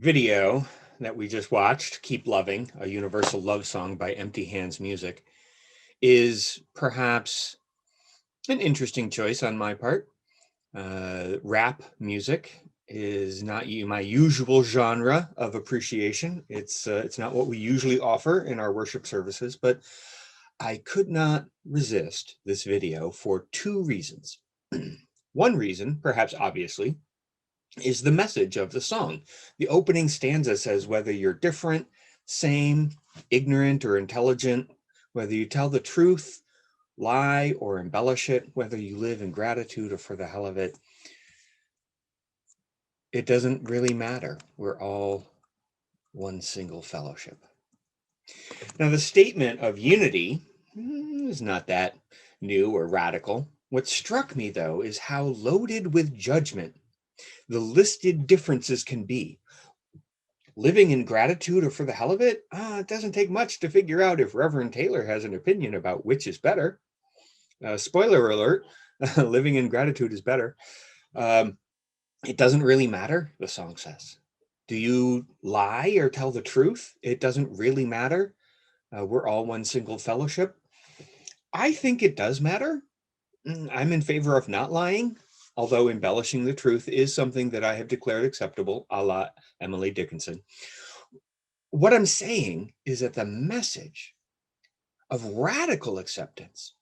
video that we just watched, Keep Loving, a universal love song by Empty Hands Music, is perhaps an interesting choice on my part. Rap music is not my usual genre of appreciation. It's not what we usually offer in our worship services, but I could not resist this video for two reasons. One reason, perhaps obviously, is the message of the song. The opening stanza says, whether you're different, same, ignorant, or intelligent, whether you tell the truth, lie, or embellish it, whether you live in gratitude or for the hell of it, it doesn't really matter. We're all one single fellowship. Now, the statement of unity is not that new or radical. What struck me, though, is how loaded with judgment the listed differences can be. Living in gratitude or for the hell of it, it doesn't take much to figure out if Reverend Taylor has an opinion about which is better. Spoiler alert, living in gratitude is better. It doesn't really matter, the song says. Do you lie or tell the truth? It doesn't really matter. We're all one single fellowship. I think it does matter. I'm in favor of not lying, although embellishing the truth is something that I have declared acceptable, a la Emily Dickinson. What I'm saying is that the message of radical acceptance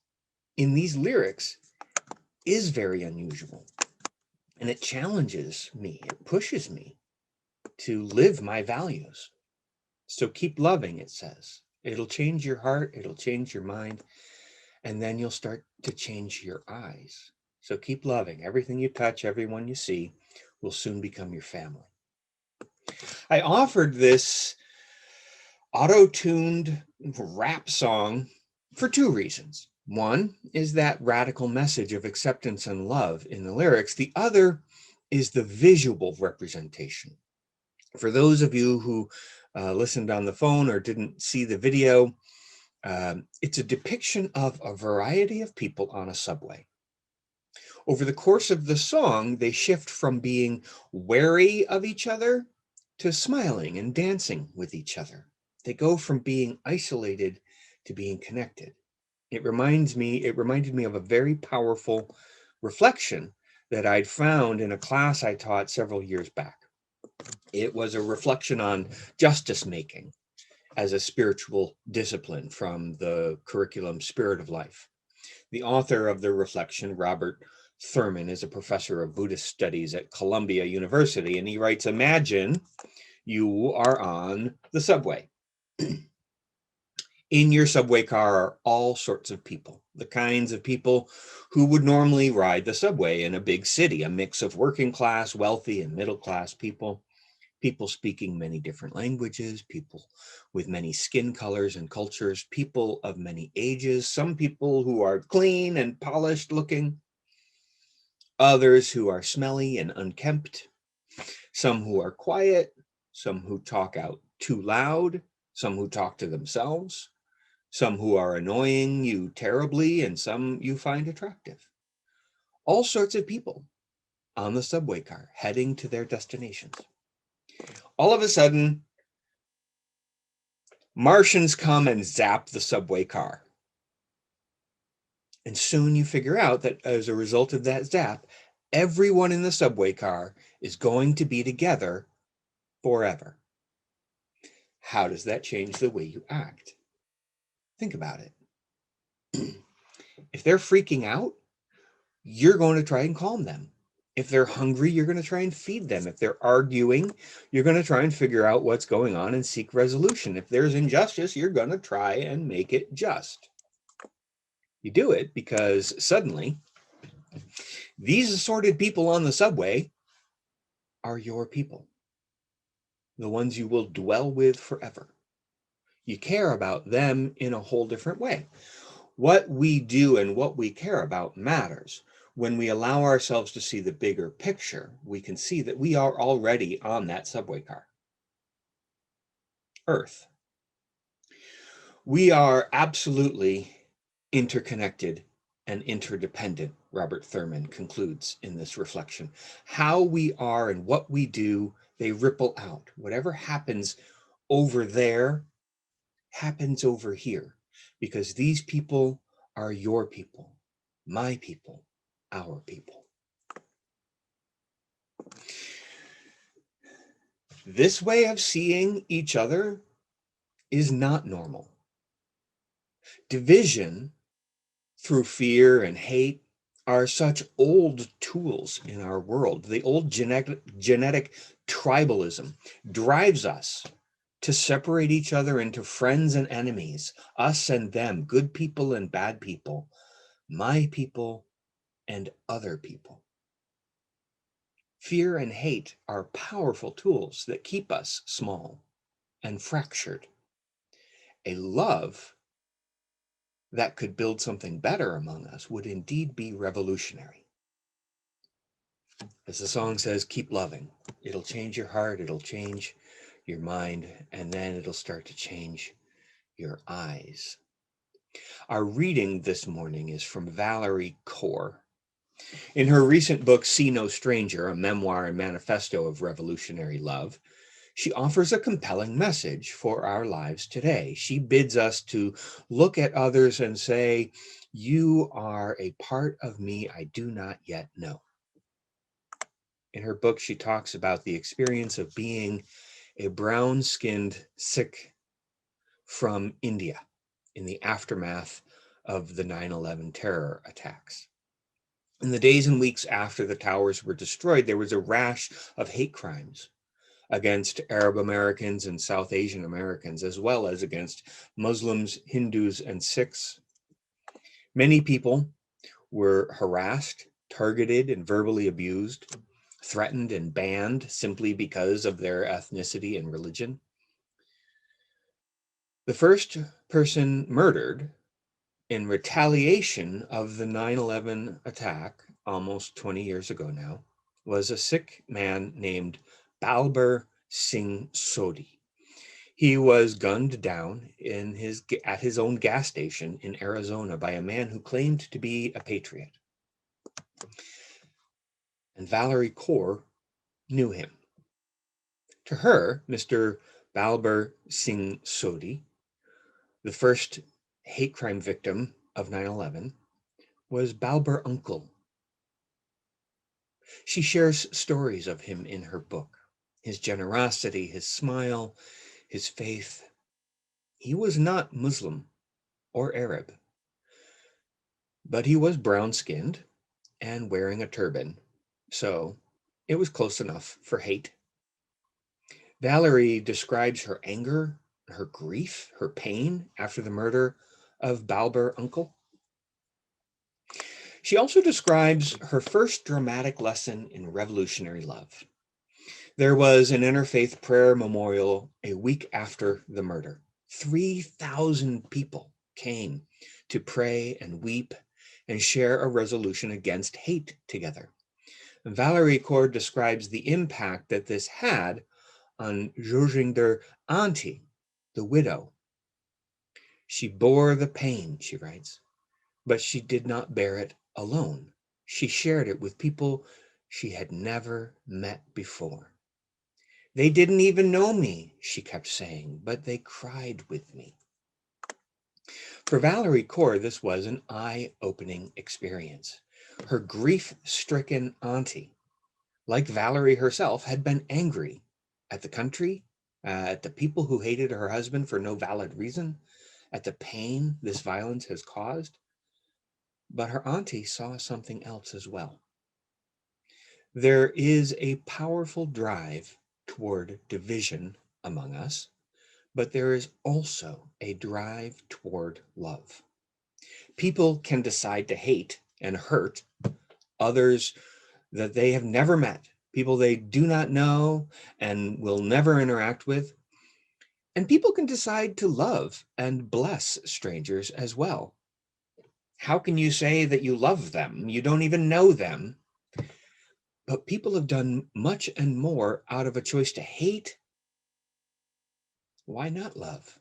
in these lyrics is very unusual. And it challenges me, it pushes me to live my values. So keep loving, it says. It'll change your heart, it'll change your mind, and then you'll start to change your eyes. So keep loving. Everything you touch, everyone you see will soon become your family. I offered this auto-tuned rap song for two reasons. One is that radical message of acceptance and love in the lyrics. The other is the visual representation. For those of you who listened on the phone or didn't see the video, it's a depiction of a variety of people on a subway. Over the course of the song, they shift from being wary of each other to smiling and dancing with each other. They go from being isolated to being connected. It reminded me of a very powerful reflection that I'd found in a class I taught several years back. It was a reflection on justice making as a spiritual discipline from the curriculum Spirit of Life. The author of the reflection, Robert Thurman, is a professor of Buddhist studies at Columbia University, and he writes, imagine you are on the subway. In your subway car are all sorts of people, the kinds of people who would normally ride the subway in a big city, a mix of working class, wealthy, and middle class people, people speaking many different languages, people with many skin colors and cultures, people of many ages, some people who are clean and polished looking, others who are smelly and unkempt, some who are quiet, some who talk out too loud, some who talk to themselves, some who are annoying you terribly, and some you find attractive. All sorts of people on the subway car heading to their destinations. All of a sudden, Martians come and zap the subway car. And soon you figure out that as a result of that zap, everyone in the subway car is going to be together forever. How does that change the way you act? Think about it. If they're freaking out, you're going to try and calm them. If they're hungry, you're going to try and feed them. If they're arguing, you're going to try and figure out what's going on and seek resolution. If there's injustice, you're going to try and make it just. You do it because suddenly these assorted people on the subway are your people, the ones you will dwell with forever. You care about them in a whole different way. What we do and what we care about matters. When we allow ourselves to see the bigger picture, we can see that we are already on that subway car. Earth. We are absolutely interconnected and interdependent, Robert Thurman concludes in this reflection. How we are and what we do, They ripple out. Whatever happens over there happens over here, because these people are your people, my people, our people. This way of seeing each other is not normal. Division through fear and hate are such old tools in our world. The old genetic tribalism drives us to separate each other into friends and enemies, us and them, good people and bad people, my people and other people. Fear and hate are powerful tools that keep us small and fractured. A love that could build something better among us would indeed be revolutionary. As the song says, keep loving. It'll change your heart, it'll change your mind, and then it'll start to change your eyes. Our reading this morning is from Valerie Kaur. In her recent book, See No Stranger, a memoir and manifesto of revolutionary love, she offers a compelling message for our lives today. She bids us to look at others and say, you are a part of me I do not yet know. In her book, she talks about the experience of being a brown-skinned Sikh from India in the aftermath of the 9/11 terror attacks. In the days and weeks after the towers were destroyed, there was a rash of hate crimes against Arab Americans and South Asian Americans, as well as against Muslims, Hindus, and Sikhs. Many people were harassed, targeted, and verbally abused, threatened and banned simply because of their ethnicity and religion. The first person murdered in retaliation of the 9/11 attack, almost 20 years ago now, was a Sikh man named Balbar Singh Sodhi. He was gunned down at his own gas station in Arizona by a man who claimed to be a patriot. And Valerie Kaur knew him. To her, Mr. Balbar Singh Sodhi, the first hate crime victim of 9/11, was Balbar Uncle. She shares stories of him in her book. His generosity, his smile, his faith. He was not Muslim or Arab, but he was brown-skinned and wearing a turban, so it was close enough for hate. Valerie describes her anger, her grief, her pain after the murder of Balbar Uncle. She also describes her first dramatic lesson in revolutionary love. There was an interfaith prayer memorial a week after the murder. 3,000 people came to pray and weep and share a resolution against hate together. And Valerie Kaur describes the impact that this had on Jojinder's auntie, the widow. She bore the pain, she writes, but she did not bear it alone. She shared it with people she had never met before. They didn't even know me, she kept saying, but they cried with me. For Valerie Kaur, this was an eye-opening experience. Her grief-stricken auntie, like Valerie herself, had been angry at the country, at the people who hated her husband for no valid reason, at the pain this violence has caused. But her auntie saw something else as well. There is a powerful drive toward division among us, but there is also a drive toward love. People can decide to hate and hurt others that they have never met, people they do not know and will never interact with. And people can decide to love and bless strangers as well. How can you say that you love them? You don't even know them. But people have done much and more out of a choice to hate. Why not love?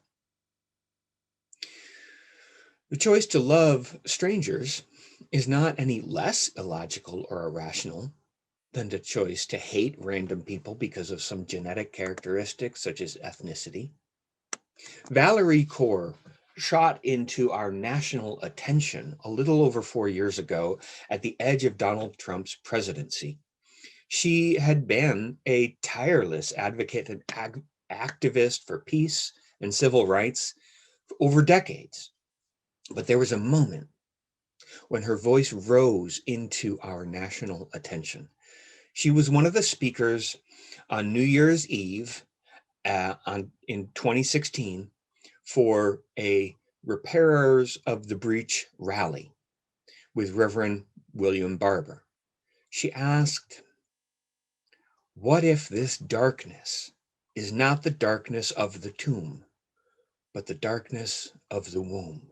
The choice to love strangers is not any less illogical or irrational than the choice to hate random people because of some genetic characteristics such as ethnicity. Valerie Kaur shot into our national attention a little over 4 years ago at the edge of Donald Trump's presidency. She had been a tireless advocate and activist for peace and civil rights over decades. But there was a moment when her voice rose into our national attention. She was one of the speakers on New Year's Eve in 2016 for a Repairers of the Breach rally with Reverend William Barber. She asked, "What if this darkness is not the darkness of the tomb, but the darkness of the womb?"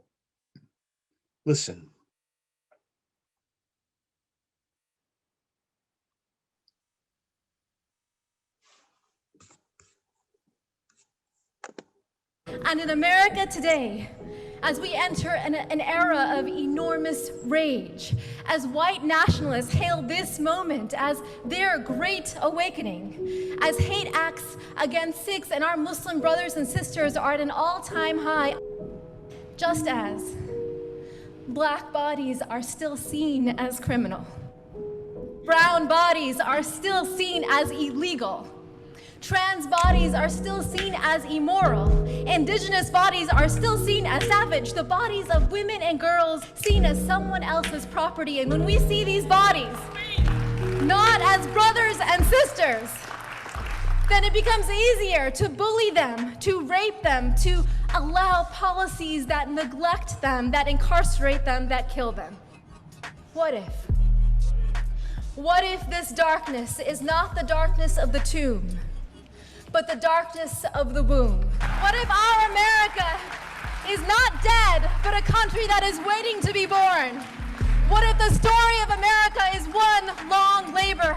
Listen. And in America today, as we enter an era of enormous rage, as white nationalists hail this moment as their great awakening, as hate acts against Sikhs and our Muslim brothers and sisters are at an all-time high, just as Black bodies are still seen as criminal, brown bodies are still seen as illegal, trans bodies are still seen as immoral, indigenous bodies are still seen as savage, the bodies of women and girls seen as someone else's property. And when we see these bodies not as brothers and sisters, then it becomes easier to bully them, to rape them, to allow policies that neglect them, that incarcerate them, that kill them. What if? What if this darkness is not the darkness of the tomb, but the darkness of the womb? What if our America is not dead, but a country that is waiting to be born? What if the story of America is one long labor?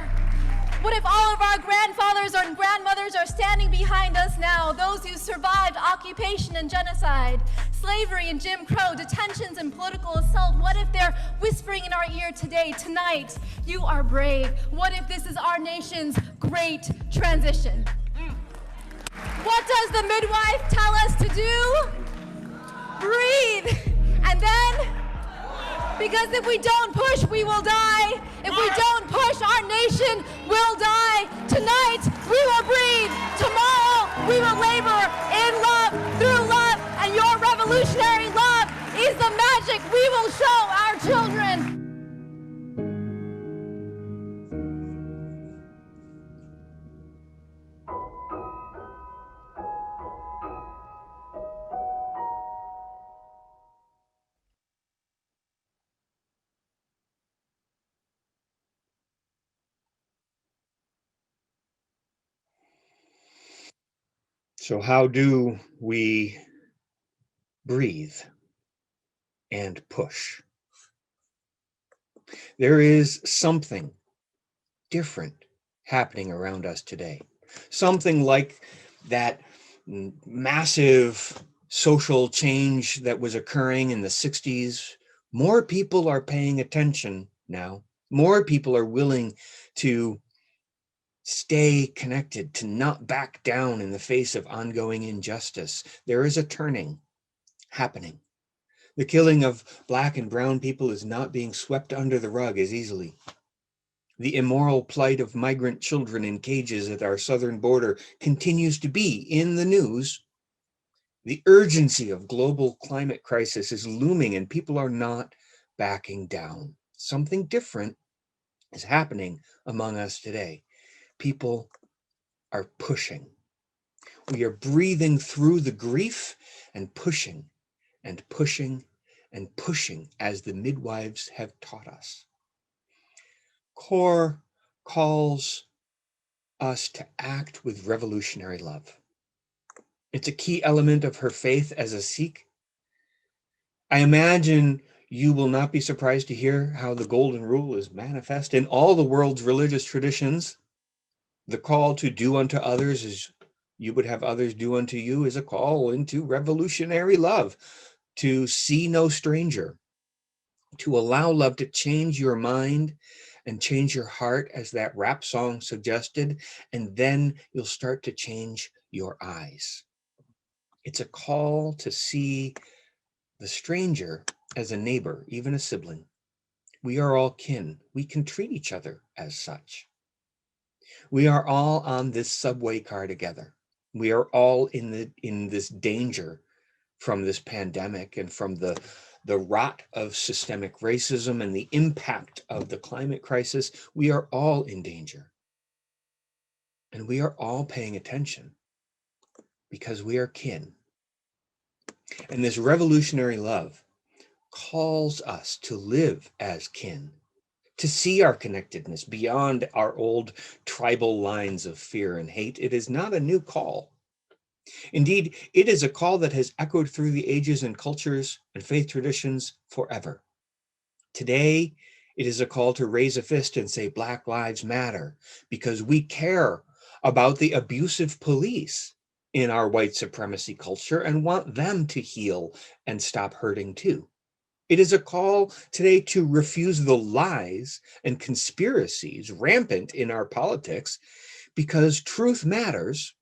What if all of our grandfathers and grandmothers are standing behind us now, those who survived occupation and genocide, slavery and Jim Crow, detentions and political assault? What if they're whispering in our ear today, tonight, you are brave? What if this is our nation's great transition? What does the midwife tell us to do? Breathe. And then, because if we don't push, we will die. If we don't push, our nation will die. Tonight, we will breathe. Tomorrow, we will labor in love, through love, and your revolutionary love is the magic we will show our children. So how do we breathe and push? There is something different happening around us today. Something like that massive social change that was occurring in the 60s. More people are paying attention now. More people are willing to stay connected, to not back down in the face of ongoing injustice. There is a turning happening. The killing of Black and brown people is not being swept under the rug as easily. The immoral plight of migrant children in cages at our southern border continues to be in the news. The urgency of global climate crisis is looming and people are not backing down. Something different is happening among us today. People are pushing. We are breathing through the grief and pushing and pushing and pushing as the midwives have taught us. Kaur calls us to act with revolutionary love. It's a key element of her faith as a Sikh. I imagine you will not be surprised to hear how the Golden Rule is manifest in all the world's religious traditions. The call to do unto others as you would have others do unto you is a call into revolutionary love, to see no stranger, to allow love to change your mind and change your heart as that rap song suggested, and then you'll start to change your eyes. It's a call to see the stranger as a neighbor, even a sibling. We are all kin. We can treat each other as such. We are all on this subway car together. We are all in this danger from this pandemic and from the rot of systemic racism and the impact of the climate crisis. We are all in danger. And we are all paying attention because we are kin. And this revolutionary love calls us to live as kin, to see our connectedness beyond our old tribal lines of fear and hate. It is not a new call. Indeed, it is a call that has echoed through the ages and cultures and faith traditions forever. Today, it is a call to raise a fist and say Black Lives Matter because we care about the abusive police in our white supremacy culture and want them to heal and stop hurting too. It is a call today to refuse the lies and conspiracies rampant in our politics because truth matters,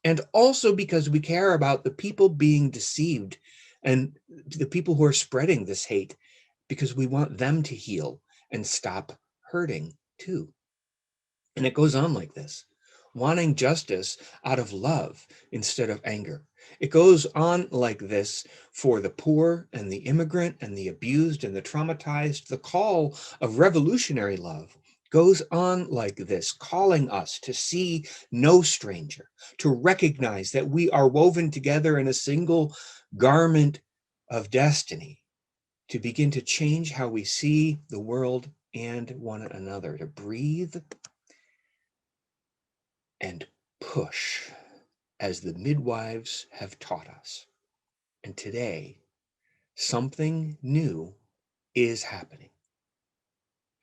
and also because we care about the people being deceived and the people who are spreading this hate, because we want them to heal and stop hurting too. And it goes on like this, wanting justice out of love instead of anger. It goes on like this for the poor and the immigrant and the abused and the traumatized. The call of revolutionary love goes on like this, calling us to see no stranger, to recognize that we are woven together in a single garment of destiny, to begin to change how we see the world and one another, to breathe and push as the midwives have taught us. And today, something new is happening.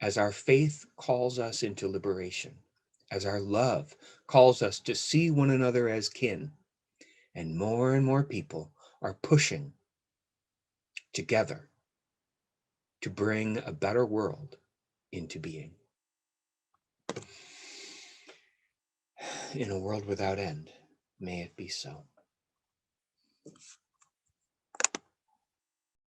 As our faith calls us into liberation, as our love calls us to see one another as kin, and more people are pushing together to bring a better world into being. In a world without end, may it be so.